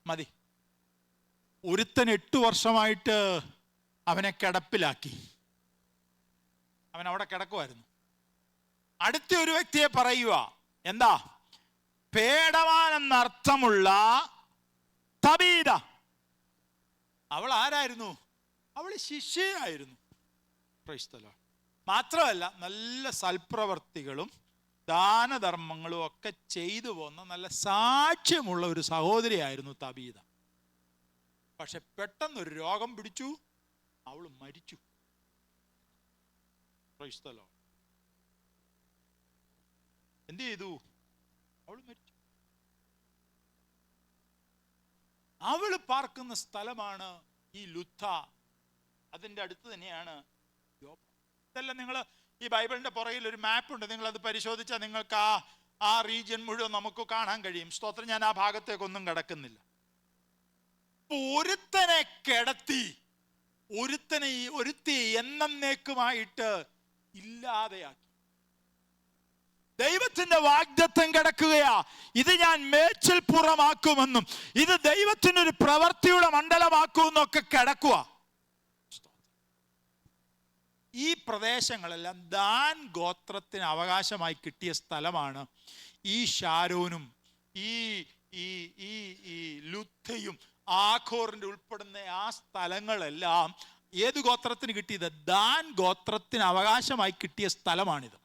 മതി. ഒരുത്തൻ 8 വർഷമായിട്ട് അവനെ കിടപ്പിലാക്കി. അവൻ അവിടെ കിടക്കുമായിരുന്നു. അടുത്ത ഒരു വ്യക്തിയെ പറയുക, എന്താ? പേടമാൻ എന്നർത്ഥമുള്ള തബീത. അവൾ ആരായിരുന്നു? അവൾ ശിഷ്യയായിരുന്നു. Praise the Lord. മാത്രമല്ല നല്ല സൽപ്രവർത്തികളും ദാനധർമ്മങ്ങളും ഒക്കെ ചെയ്തു പോന്ന നല്ല സാക്ഷ്യമുള്ള ഒരു സഹോദരിയായിരുന്നു തബീത. പക്ഷെ പെട്ടെന്നൊരു രോഗം പിടിച്ചു, അവൾ മരിച്ചു. Praise the Lord. എന്ത് ചെയ്തു? അവൾ മരിച്ചു. അവൾ പാർക്കുന്ന സ്ഥലമാണ് ഈ ലുദ്ദ. അതിൻ്റെ അടുത്ത് തന്നെയാണ് യോപ്പ. ഇതെല്ലാം നിങ്ങൾ ഈ ബൈബിളിന്റെ പുറകിൽ ഒരു മാപ്പ് ഉണ്ട്, നിങ്ങൾ അത് പരിശോധിച്ചാൽ നിങ്ങൾക്ക് ആ റീജിയൻ മുഴുവൻ നമുക്ക് കാണാൻ കഴിയും. സ്തോത്രം. ഞാൻ ആ ഭാഗത്തേക്കൊന്നും കിടക്കുന്നില്ല. ഒരുത്തനെ കിടത്തി, ഒരുത്തി എന്നേക്കുമായിട്ട് ഇല്ലാതെയാക്കി. ദൈവത്തിന്റെ വാഗ്ദത്തം കിടക്കുകയാ, ഇത് ഞാൻ മേച്ചിൽ പുറമാക്കുമെന്നും ഇത് ദൈവത്തിനൊരു പ്രവൃത്തിയുടെ മണ്ഡലമാക്കുമെന്നൊക്കെ കിടക്കുക. ഈ പ്രദേശങ്ങളെല്ലാം ദാൻ ഗോത്രത്തിന് അവകാശമായി കിട്ടിയ സ്ഥലമാണ്. ഈ ഷാരോനും ഈ ലുദ്ദയും ആഖോറിന്റെ ഉൾപ്പെടുന്ന ആ സ്ഥലങ്ങളെല്ലാം ഏത് ഗോത്രത്തിന് കിട്ടിയത്? ദാൻ ഗോത്രത്തിന് അവകാശമായി കിട്ടിയ സ്ഥലമാണിത്.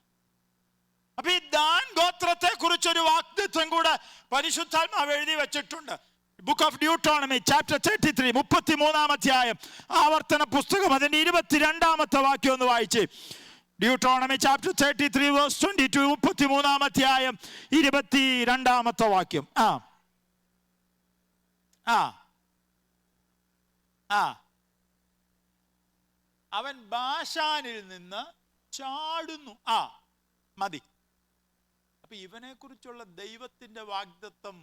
അപ്പൊ ഈ ദാൻ ഗോത്രത്തെ കുറിച്ചൊരു വാഗ്ദത്തം കൂടെ പരിശുദ്ധാത്മാവ് എഴുതി വെച്ചിട്ടുണ്ട്. ബുക്ക് ഓഫ് ഡ്യൂട്ടോണമി ചാപ്റ്റർ 33, 33-ാം അധ്യായം, ആവർത്തന പുസ്തകം, അതിന്റെ 22-ാമത്തെ വാക്യം ഒന്ന് വായിച്ചേ. ഡ്യൂട്ടോണമി ചാപ്റ്റർ 33 വേഴ്സ് 22, 33-ാം അധ്യായം 22-ാമത്തെ വാക്യം. അവൻ ബാശാനിൽ നിന്ന് ചാടുന്നു. മതി. അപ്പൊ ഇവനെ കുറിച്ചുള്ള ദൈവത്തിന്റെ വാഗ്ദത്തം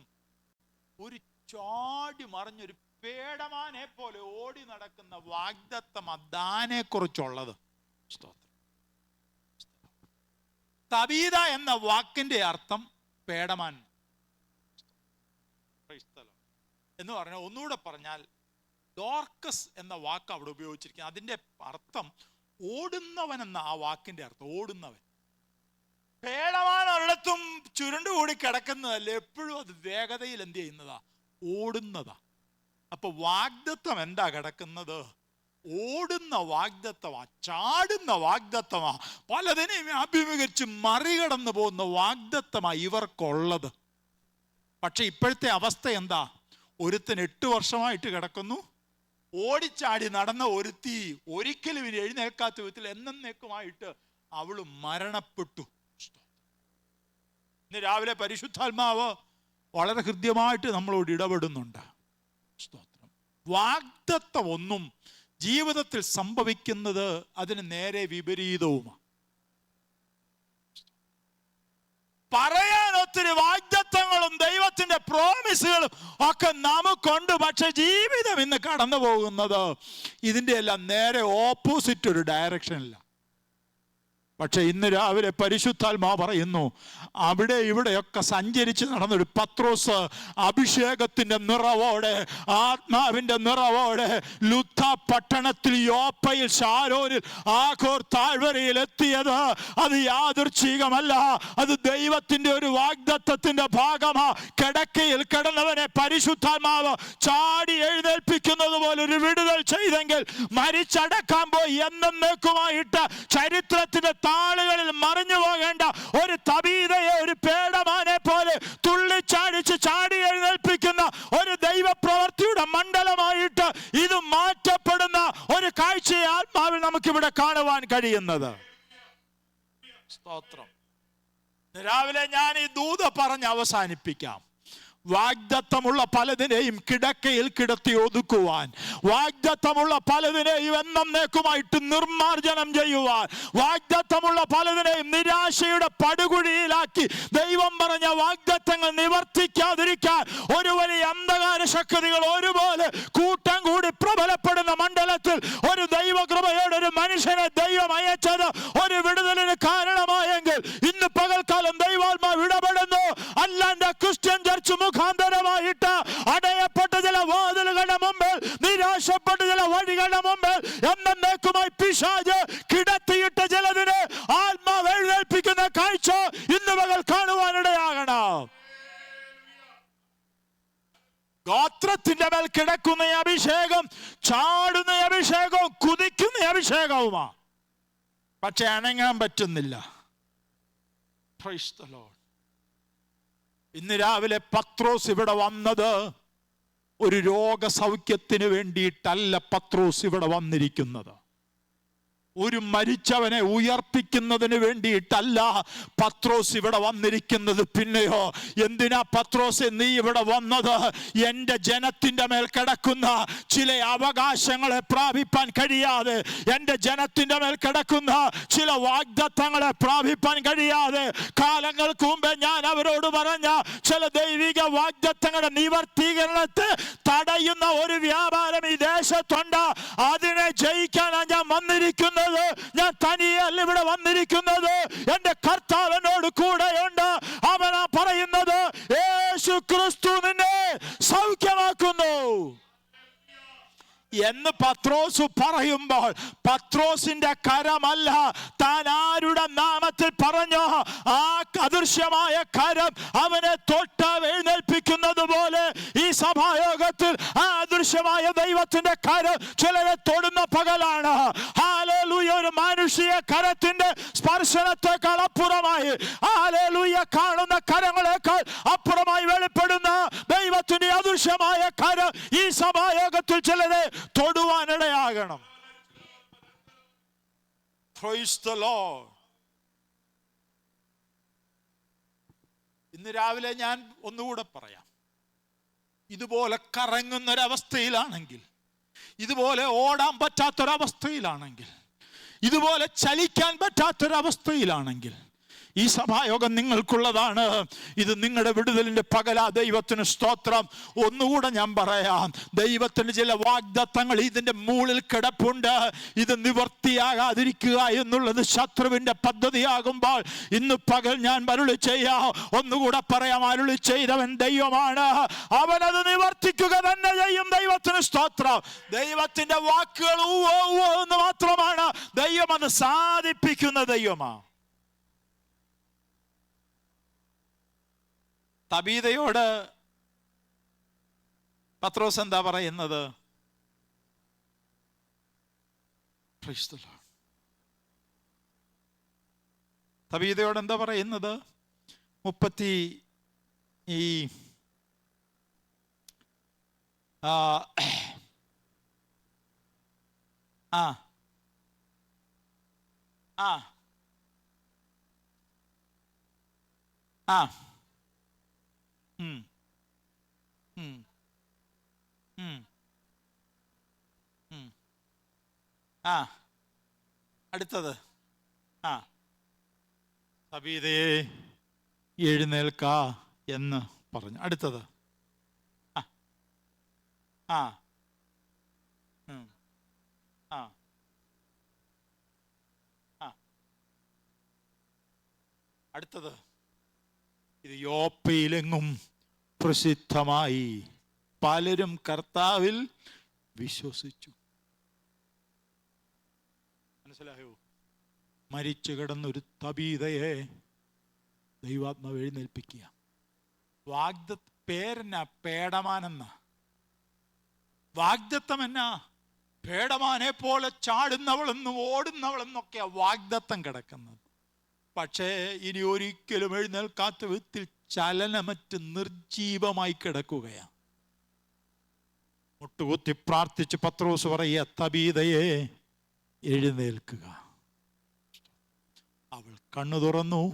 ഒരു ചാടി മറിഞ്ഞൊരു പേടമാനെ പോലെ ഓടി നടക്കുന്ന വാഗ്ദത്തം ദാനെ കുറിച്ചുള്ളത്. തബീത എന്ന വാക്കിന്റെ അർത്ഥം പേടമാൻ എന്ന് പറഞ്ഞാൽ, ഒന്നുകൂടെ പറഞ്ഞാൽ ഡോർക്കസ് എന്ന വാക്ക് അവിടെ ഉപയോഗിച്ചിരിക്കുന്നത്. അതിന്റെ അർത്ഥം ഓടുന്നവൻ എന്ന ആ വാക്കിന്റെ അർത്ഥം ഓടുന്നവൻ. പേടമാൻ ഒരിടത്തും ചുരുണ്ടുകൂടി കിടക്കുന്നതല്ല, എപ്പോഴും അത് വേഗതയിൽ എന്ത് ചെയ്യുന്നതാ? ഓടുന്നതാ. അപ്പൊ വാഗ്ദത്തം എന്താ കിടക്കുന്നത്? ഓടുന്ന വാഗ്ദത്തമാ, ചാടുന്ന വാഗ്ദത്തമാ, പലതിനെയും അഭിമുഖിച്ച് മറികടന്നു പോകുന്ന വാഗ്ദത്തമാ ഇവർക്കുള്ളത്. പക്ഷെ ഇപ്പോഴത്തെ അവസ്ഥ എന്താ? ഒരുത്തൻ 8 വർഷമായിട്ട് കിടക്കുന്നു. ഓടിച്ചാടി നടന്ന ഒരുത്തി ഒരിക്കലും ഇനി എഴുന്നേൽക്കാത്ത വിധത്തിൽ എന്നേക്കുമായിട്ട് അവള് മരണപ്പെട്ടു. ഇന്ന് രാവിലെ പരിശുദ്ധാത്മാവ് വളരെ ഹൃദ്യമായിട്ട് നമ്മളോട് ഇടപെടുന്നുണ്ട്. സ്തോത്രം. വാഗ്ദത്തം ഒന്നും ജീവിതത്തിൽ സംഭവിക്കുന്നത് അതിന് നേരെ വിപരീതവുമാണ്. പറയാൻ ഒത്തിരി വാഗ്ദത്തങ്ങളും ദൈവത്തിന്റെ പ്രോമിസുകളും ഒക്കെ നമുക്കുണ്ട്. പക്ഷെ ജീവിതം ഇന്ന് കടന്നു പോകുന്നത് ഇതിന്റെ എല്ലാം നേരെ ഓപ്പോസിറ്റ് ഒരു ഡയറക്ഷനില്ല. പക്ഷെ ഇന്ന് രാവിലെ പരിശുദ്ധാത്മാവ് പറയുന്നു, അവിടെ ഇവിടെയൊക്കെ സഞ്ചരിച്ച് നടന്നൊരു പത്രോസ് അഭിഷേകത്തിന്റെ നിറവോടെ, ആത്മാവിന്റെ നിറവോടെ ലുദ്ദ പട്ടണത്തിൽ, യോപ്പയിൽ, ശാരോനിൽ, ആഖോർ താഴ്വരയിൽ എത്തിയത് അത് യാദൃച്ഛികമല്ല. അത് ദൈവത്തിന്റെ ഒരു വാഗ്ദത്തത്തിന്റെ ഭാഗമാ. കിടക്കയിൽ കിടന്നവനെ പരിശുദ്ധാത്മാവ് ചാടി എഴുന്നേൽപ്പിക്കുന്നത് പോലെ ഒരു വിടുതൽ ചെയ്തെങ്കിൽ, മരിച്ചടക്കാൻ പോയി എന്നേക്കുമായിട്ട് ചരിത്രത്തിന്റെ താളുകളിൽ മറിഞ്ഞു പോകേണ്ട ഒരു തബീതയെ ഒരു പേടമാനെ പോലെ തുള്ളിച്ചാടിച്ച് ചാടി എഴുന്നേൽപ്പിക്കുന്ന ഒരു ദൈവപ്രവർത്തിയുടെ മണ്ഡലമായിട്ട് ഇത് മാറ്റപ്പെടുന്ന ഒരു കാഴ്ചയെ ആത്മാവിൽ നമുക്കിവിടെ കാണുവാൻ കഴിയുന്നത്. സ്തോത്രം. രാവിലെ ഞാൻ ഈ ദൂത പറഞ്ഞ് അവസാനിപ്പിക്കാം. വാഗ്ദത്തമുള്ള പലതിനെയും കിടക്കയിൽ കിടത്തി ഒതുക്കുവാൻ, വാഗ്ദത്തമുള്ള പലതിനെയും എന്നേക്കുമായിട്ട് നിർമാർജനം ചെയ്യുവാൻ, വാഗ്ദത്തമുള്ള പലതിനെയും നിരാശയുടെ പടുകുഴിയിലാക്കി ദൈവം പറഞ്ഞ വാഗ്ദത്തങ്ങൾ നിവർത്തിക്കാതിരിക്കാൻ ഒരു വലിയ അന്ധകാര ശക്തികൾ ഒരുപോലെ കൂട്ടം കൂടി പ്രബലപ്പെടുന്ന മണ്ഡലത്തിൽ ഒരു ദൈവകൃപയോടെ ഒരു മനുഷ്യനെ ദൈവം അയച്ചത് ഒരു വിടുതലിന് കാരണമായെങ്കിൽ ഇന്ന് പകൽക്കാലം ദൈവാത്മാവ് ഇടപെടുന്നു. അല്ലാണ്ട് ക്രിസ്ത്യൻ ചർച്ച് മുഖാന്തരമായിട്ട് അടയപ്പെട്ട ചില വാതിലുകളുടെ മുമ്പിൽ, നിരാശപ്പെട്ട ചില വഴികളുടെ മുമ്പിൽ എന്നേക്കുമായി പിശാച് കിടത്തിയിട്ട ചിലതിനെ ആത്മാവ് എഴുന്നേൽപ്പിക്കുന്ന കാഴ്ച ഇന്ന് പകൽ കാണുവാനിടയാകണം. ഗോത്രത്തിന്റെ മേൽ കിടക്കുന്ന അഭിഷേകം ചാടുന്ന അഭിഷേകവും കുതിക്കുന്ന അഭിഷേകവുമാ, പക്ഷെ അനങ്ങാൻ പറ്റുന്നില്ല. Praise the Lord. ഇന്ന് രാവിലെ പത്രോസ് ഇവിടെ വന്നത് ഒരു രോഗസൗഖ്യത്തിന് വേണ്ടിയിട്ടല്ല. പത്രോസ് ഇവിടെ വന്നിരിക്കുന്നത് ഒരു മരിച്ചവനെ ഉയർപ്പിക്കുന്നതിന് വേണ്ടിയിട്ടല്ല പത്രോസ് ഇവിടെ വന്നിരിക്കുന്നത്. പിന്നെയോ എന്തിനാ പത്രോസ് നീ ഇവിടെ വന്നത്? എൻ്റെ ജനത്തിൻ്റെ മേൽ കിടക്കുന്ന ചില അവകാശങ്ങളെ പ്രാപിപ്പാൻ കഴിയാതെ, എൻ്റെ ജനത്തിൻ്റെ മേൽ കിടക്കുന്ന ചില വാഗ്ദത്തങ്ങളെ പ്രാപിപ്പാൻ കഴിയാതെ, കാലങ്ങൾക്ക് മുമ്പേ ഞാൻ അവരോട് പറഞ്ഞ ചില ദൈവിക വാഗ്ദത്തങ്ങളുടെ നിവർത്തീകരണത്തെ തടയുന്ന ഒരു വ്യാപാരം ഈ ദേശത്തുണ്ട്. അതിനെ ജയിക്കാനാണ് ഞാൻ വന്നിരിക്കുന്നത്. ഞാൻ തനിയല്ല ഇവിടെ വന്നിരിക്കുന്നത്, എന്റെ കർത്താവ് എന്നോട് കൂടെയുണ്ട്. അവനാ പറയുന്നത്, യേശു ക്രിസ്തു നിന്നെ സൗഖ്യമാക്കുന്നു എന്ന് പത്രോസ് പറയുമ്പോൾ പത്രോസിന്റെ കരമല്ല, താൻ ആരുടെ നാമത്തിൽ പറഞ്ഞോ ആ അദൃശ്യമായ കരം അവനെ തൊട്ട് എഴുന്നേൽപ്പിക്കുന്നത് പോലെ ഈ സഭായോഗത്തിൽ ആ അദൃശ്യമായ ദൈവത്തിന്റെ കരം ചിലരെ തൊടുന്ന പകലാണ്. ഹല്ലേലൂയ. ഒരു മാനുഷിക കരത്തിന്റെ സ്പർശനത്തെക്കാൾ അപ്പുറമായി, ഹല്ലേലൂയ, കാണുന്ന കരങ്ങളെക്കാൾ അപ്പുറമായി വെളിപ്പെടുന്ന ദൈവത്തിന്റെ അദൃശ്യമായ കരം ഈ സഭായോഗത്തിൽ ചിലരെ തൊടുവാനിടയാകണം. Praise the Lord. ഇന്ന് രാവിലെ ഞാൻ ഒന്നുകൂടെ പറയാം. ഇതുപോലെ കറങ്ങുന്നൊരവസ്ഥയിലാണെങ്കിൽ, ഇതുപോലെ ഓടാൻ പറ്റാത്തൊരവസ്ഥയിലാണെങ്കിൽ, ഇതുപോലെ ചലിക്കാൻ പറ്റാത്തൊരവസ്ഥയിലാണെങ്കിൽ ഈ സഭായോഗം നിങ്ങൾക്കുള്ളതാണ്. ഇത് നിങ്ങളുടെ വിടുതലിന്റെ പകലാ. ദൈവത്തിന് സ്തോത്രം. ഒന്നുകൂടെ ഞാൻ പറയാം, ദൈവത്തിന് ചില വാഗ്ദത്തങ്ങൾ ഇതിന്റെ മുകളിൽ കിടപ്പുണ്ട്. ഇത് നിവർത്തിയാകാതിരിക്കുക എന്നുള്ളത് ശത്രുവിന്റെ പദ്ധതിയാകുമ്പോൾ ഇന്ന് പകൽ ഞാൻ അരുളി ചെയ്യാം. ഒന്നുകൂടെ പറയാം, അരുളി ചെയ്തവൻ ദൈവമാണ്, അവനത് നിവർത്തിക്കുക തന്നെ ചെയ്യും. ദൈവത്തിന് സ്തോത്രം. ദൈവത്തിന്റെ വാക്കുകൾ എന്ന് മാത്രമാണ്, ദൈവം അത് സാധിപ്പിക്കുന്ന ദൈവമാണ്. തബീതയോട് പത്രോസ് എന്താ പറയുന്നത്? തബീതയോട് എന്താ പറയുന്നത്? അടുത്തത് തബീതയെ എഴുന്നേൽക്ക എന്ന് പറഞ്ഞു. അടുത്തത് അടുത്തത് ഇത് യോപ്പയിലെങ്ങും പ്രസിദ്ധമായി, പലരും കർത്താവിൽ വിശ്വസിച്ചു. മനസ്സിലായോ? മരിച്ചു കിടന്നൊരു തബീതയെ ദൈവാത്മാവ് എഴുന്നേൽപ്പിക്കുക. പേരെന്നാ? പേടമാനെന്ന. വാഗ്ദത്തം എന്നാ? പേടമാനെ പോലെ ചാടുന്നവളെന്നും ഓടുന്നവളെന്നൊക്കെയാ വാഗ്ദത്തം കിടക്കുന്നത്. പക്ഷേ ഇനി ഒരിക്കലും എഴുന്നേൽക്കാത്ത വിധത്തിൽ ചലനമറ്റ് നിർജീവമായി കിടക്കുകയാണ്. മുട്ടുകുത്തി പ്രാർത്ഥിച്ച് പത്രോസ് പറയുക, തബീതയെ എഴുന്നേൽക്കുക. അവൾ കണ്ണു തുറന്നു.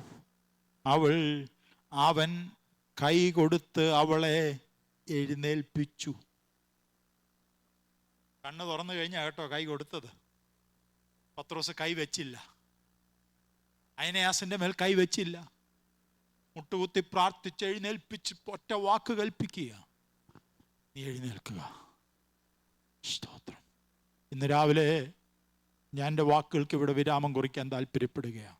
അവൻ കൈ കൊടുത്ത് അവളെ എഴുന്നേൽപ്പിച്ചു. കണ്ണ് തുറന്നു കഴിഞ്ഞാ കേട്ടോ കൈ കൊടുത്തത്. പത്രോസ് കൈ വെച്ചില്ല, അയനയാസിന്റെ മേൽ കൈ വെച്ചില്ല. മുട്ടുകുത്തി പ്രാർത്ഥിച്ച് എഴുന്നേൽപ്പിച്ച് ഒറ്റ വാക്ക് കൽപ്പിക്കുക, നീ എഴുന്നേൽക്കുക. സ്തോത്രം. ഇന്ന് രാവിലെ ഞാൻ എൻ്റെ വാക്കുകൾക്ക് ഇവിടെ വിരാമം കുറിക്കാൻ താല്പര്യപ്പെടുകയാണ്.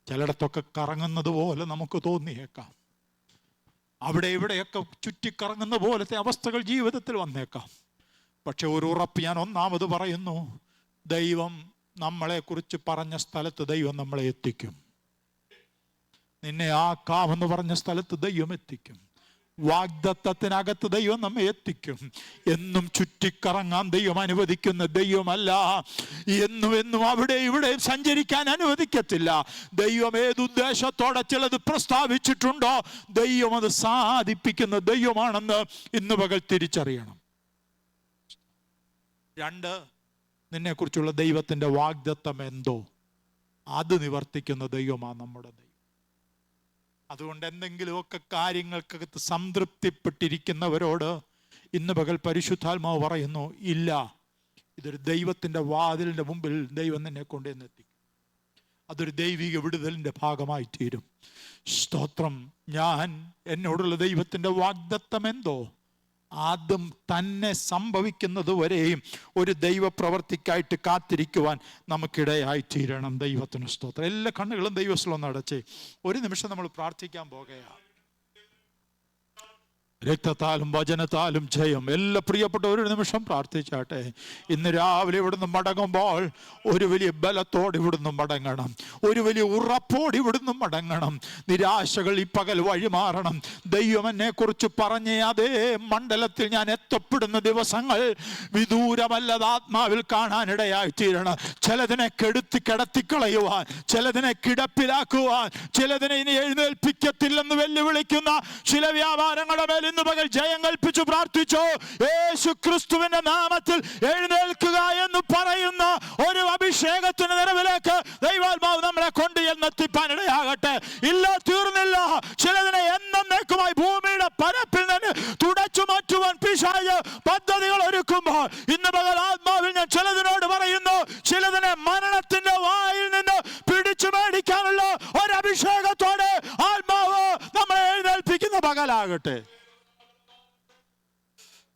ചിലയിടത്തൊക്കെ കറങ്ങുന്നത് പോലെ നമുക്ക് തോന്നിയേക്കാം, അവിടെ ഇവിടെയൊക്കെ ചുറ്റിക്കറങ്ങുന്ന പോലത്തെ അവസ്ഥകൾ ജീവിതത്തിൽ വന്നേക്കാം. പക്ഷെ ഒരു ഉറപ്പ് ഞാൻ ഒന്നാമത് പറയുന്നു, ദൈവം നമ്മളെക്കുറിച്ച് പറഞ്ഞ സ്ഥലത്ത് ദൈവം നമ്മളെ എത്തിക്കും. നിന്നെ ആക്കാമെന്ന് പറഞ്ഞ സ്ഥലത്ത് ദൈവം എത്തിക്കും. വാഗ്ദത്തത്തിനകത്ത് ദൈവം നമ്മെ എത്തിക്കും. എന്നും ചുറ്റിക്കറങ്ങാൻ ദൈവം അനുവദിക്കുന്ന ദൈവമല്ല. എന്നും അവിടെ ഇവിടെ സഞ്ചരിക്കാൻ അനുവദിക്കത്തില്ല. ദൈവം ഏതുദ്ദേശത്തോടെ ചിലത് പ്രസ്താവിച്ചിട്ടുണ്ടോ, ദൈവം അത് സാധിപ്പിക്കുന്ന ദൈവമാണെന്ന് ഇന്ന് പകൽ തിരിച്ചറിയണം. 2, നിന്നെക്കുറിച്ചുള്ള ദൈവത്തിൻ്റെ വാഗ്ദത്തം എന്തോ അത് നിവർത്തിക്കുന്ന ദൈവമാണ് നമ്മുടെ ദൈവം. അതുകൊണ്ട് എന്തെങ്കിലുമൊക്കെ കാര്യങ്ങൾക്കകത്ത് സംതൃപ്തിപ്പെട്ടിരിക്കുന്നവരോട് ഇന്ന് പകൽ പരിശുദ്ധാത്മാവ് പറയുന്നു, ഇല്ല, ഇതൊരു ദൈവത്തിൻ്റെ വാതിലിൻ്റെ മുമ്പിൽ ദൈവം നിന്നെ കൊണ്ടുവന്നെത്തിക്കും. അതൊരു ദൈവിക വിടുതലിൻ്റെ ഭാഗമായി തീരും. സ്തോത്രം. ഞാൻ എന്നോടുള്ള ദൈവത്തിൻ്റെ വാഗ്ദത്തം എന്തോ ആദ്യം തന്നെ സംഭവിക്കുന്നത് വരെയും ഒരു ദൈവപ്രവർത്തിക്കായിട്ട് കാത്തിരിക്കുവാൻ നമുക്കിടയായി തീരണം. ദൈവത്തിന് സ്തോത്രം. എല്ലാ കണ്ണുകളും ദൈവസ്ഥലം അടച്ചേ ഒരു നിമിഷം നമ്മൾ പ്രാർത്ഥിക്കാൻ പോകുകയാണ്. രക്തത്താലും വചനത്താലും ജയം. എല്ലാ പ്രിയപ്പെട്ട ഒരു നിമിഷം പ്രാർത്ഥിച്ചാട്ടെ. ഇന്ന് രാവിലെ ഇവിടുന്ന് മടങ്ങുമ്പോൾ ഒരു വലിയ ബലത്തോട് ഇവിടുന്ന് മടങ്ങണം, ഒരു വലിയ ഉറപ്പോട് ഇവിടുന്ന് മടങ്ങണം. നിരാശകൾ ഈ പകൽ വഴിമാറണം. ദൈവം എന്നെ കുറിച്ച് പറഞ്ഞ അതേ മണ്ഡലത്തിൽ ഞാൻ എത്തപ്പെടുന്ന ദിവസങ്ങൾ വിദൂരമല്ലത് ആത്മാവിൽ കാണാനിടയായി തീരണം. ചിലതിനെ കിടത്തിക്കളയുവാൻ, ചിലതിനെ കിടപ്പിലാക്കുവാൻ, ചിലതിനെ ഇനി എഴുന്നേൽപ്പിക്കത്തില്ലെന്ന് വെല്ലുവിളിക്കുന്ന ചില വ്യാപാരങ്ങളുടെ മേൽ ഇന്ന് പകൽ ജയം കൽപ്പിച്ചു പ്രാർത്ഥിച്ചോ. യേശു ക്രിസ്തുവിന്റെ നാമത്തിൽ എഴുന്നേൽക്കുക എന്ന് പറയുന്ന ഒരു അഭിഷേകത്തിന് നിറവിലേക്ക് ദൈവാത്മാവ് നമ്മളെ കൊണ്ട് എന്നെത്തിപ്പാൻ ഇടയാകട്ടെ. ഇല്ല, തീർന്നില്ല. ചിലതിനെ എന്നേക്കുമായി ഭൂമിയുടെ പരപ്പിൽ നിന്ന് തുടച്ചു മാറ്റുവാൻ പിശാച് പദ്ധതികൾ ഒരുക്കുമ്പോൾ ഇന്ന് പകൽ ആത്മാവിൽ ഞാൻ ചിലതിനോട് പറയുന്നു, ചിലതിനെ മരണത്തിന്റെ വായിൽ നിന്ന് പിടിച്ചു മേടിക്കാനുള്ള ഒരു അഭിഷേകത്തോടെ ആത്മാവ് നമ്മളെ എഴുന്നേൽപ്പിക്കുന്ന പകലാകട്ടെ.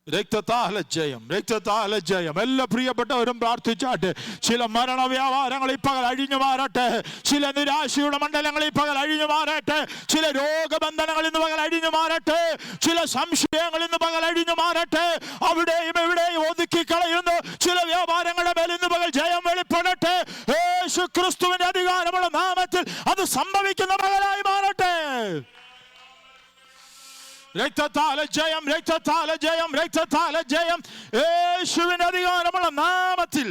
രക്തത്താല ജയം, രക്തത്താല ജയം. എല്ലാ പ്രിയപ്പെട്ടവരും പ്രാർത്ഥിച്ചാട്ടെ. ചില മരണ വ്യാപാരങ്ങൾ ഈ പകൽ അഴിഞ്ഞു മാറട്ടെ. ചില നിരാശയുടെ മണ്ഡലങ്ങൾ ഈ പകൽ അഴിഞ്ഞു മാറട്ടെ. ചില രോഗബന്ധനങ്ങൾ ഇന്ന് പകൽ അഴിഞ്ഞു മാറട്ടെ. ചില സംശയങ്ങൾ ഇന്ന് പകൽ അഴിഞ്ഞു മാറട്ടെ. അവിടെയും എവിടെയും ഒതുക്കി കളയുന്നു ചില വ്യാപാരങ്ങളുടെ മേൽ ഇന്ന് പകൽ ജയം വെളിപ്പെടട്ടെ. യേശു ക്രിസ്തുവിന്റെ അധികാരമുള്ള നാമത്തിൽ അത് സംഭവിക്കുന്ന പകലായി മാറട്ടെ. രക്തത്താല ജയം, രക്തത്താല ജയം, രക്തത്താല ജയം. യേശുവിന്റെ അധികാരമുള്ള നാമത്തിൽ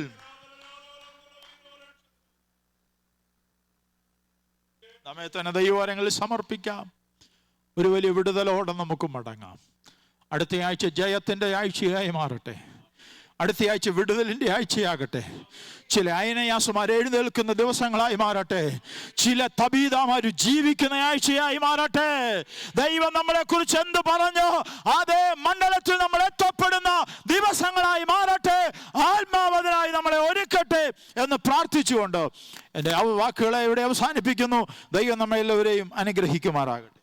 നമ്മെ തന്നെ ദൈവകരങ്ങളിൽ സമർപ്പിക്കാം. ഒരു വലിയ വിടുതലോടെ നമുക്ക് മടങ്ങാം. അടുത്ത ആഴ്ച ജയത്തിന്റെ ആഴ്ചയായി മാറട്ടെ. അടുത്ത ആഴ്ച വിടുതലിന്റെ ആഴ്ചയാകട്ടെ. ചില അയനയാസുമാർ എഴുന്നേൽക്കുന്ന ദിവസങ്ങളായി മാറട്ടെ. ചില തബീതാമാർ ജീവിക്കുന്ന ആഴ്ചയായി മാറട്ടെ. ദൈവം നമ്മളെ കുറിച്ച് എന്ത് പറഞ്ഞോ അതേ മണ്ഡലത്തിൽ നമ്മൾ എത്തപ്പെടുന്ന ദിവസങ്ങളായി മാറട്ടെ. ആത്മാവതിനായി നമ്മളെ ഒരുക്കട്ടെ എന്ന് പ്രാർത്ഥിച്ചുകൊണ്ട് എൻ്റെ വാക്കുകളെ ഇവിടെ അവസാനിപ്പിക്കുന്നു. ദൈവം നമ്മെ എല്ലാവരെയും അനുഗ്രഹിക്കുമാറാകട്ടെ.